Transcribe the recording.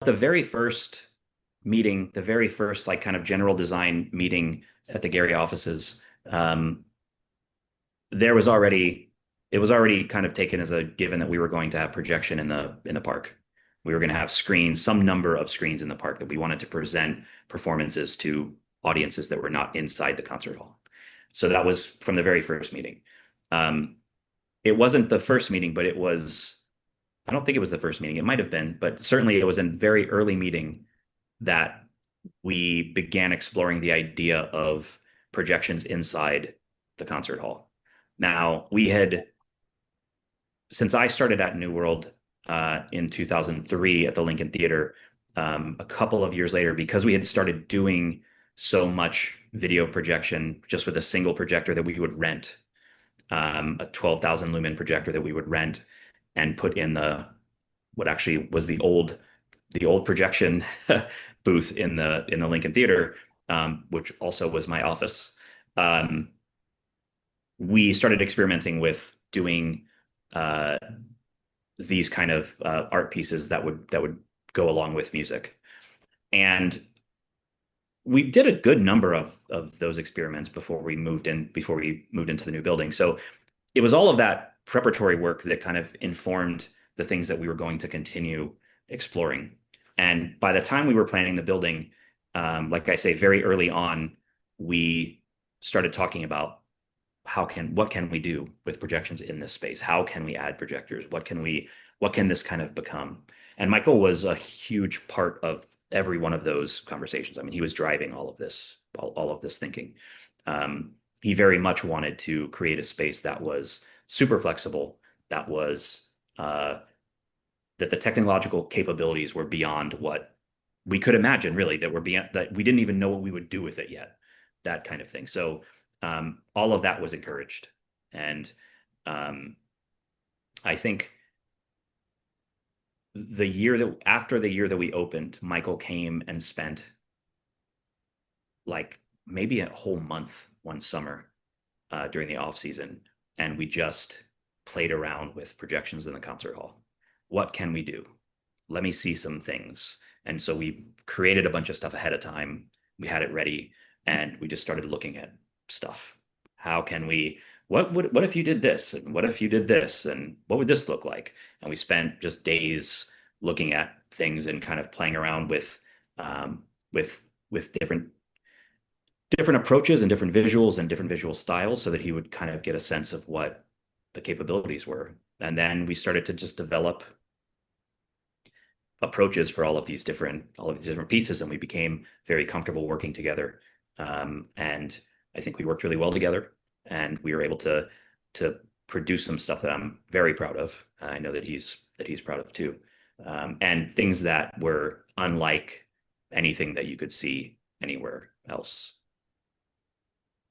the very first meeting, the very first like kind of general design meeting at the Gary offices, um, there was already it was already kind of taken as a given that we were going to have projection in the park. We were going to have screens, some number of screens in the park that we wanted to present performances to audiences that were not inside the concert hall. So that was from the very first meeting. Um, it wasn't the first meeting, but it was, I don't think it was the first meeting. It might have been, but certainly it was a very early meeting that we began exploring the idea of projections inside the concert hall. Now, since I started at New World in 2003 at the Lincoln Theater, a couple of years later, because we had started doing so much video projection just with a single projector that we would rent, a 12,000 lumen projector that we would rent and put in what actually was the old projection booth in the Lincoln Theater, which also was my office. Um, we started experimenting with doing uh, these kind of art pieces that would go along with music, and we did a good number of those experiments before we moved into the new building. So it was all of that preparatory work that kind of informed the things that we were going to continue exploring. And by the time we were planning the building, like I say, very early on, we started talking about what can we do with projections in this space? How can we add projectors? What can this kind of become? And Michael was a huge part of every one of those conversations. I mean, he was driving all of this thinking. He very much wanted to create a space that was super flexible, that was uh, that the technological capabilities were beyond what we could imagine, really, that were beyond that we didn't even know what we would do with it yet, that kind of thing. So all of that was encouraged, and um, I think the year that we opened, Michael came and spent like maybe a whole month one summer during the off season, and we just played around with projections in the concert hall. What can we do? Let me see some things. And so we created a bunch of stuff ahead of time. We had it ready, and we just started looking at stuff. How can we? What if you did this? And what if you did this? And what would this look like? And we spent just days looking at things and kind of playing around um, with different approaches and different visuals and different visual styles so that he would kind of get a sense of what the capabilities were. And then we started to just develop approaches for all of these different pieces, and we became very comfortable working together. And I think we worked really well together, and we were able to produce some stuff that I'm very proud of. I know that he's proud of too, and things that were unlike anything that you could see anywhere else.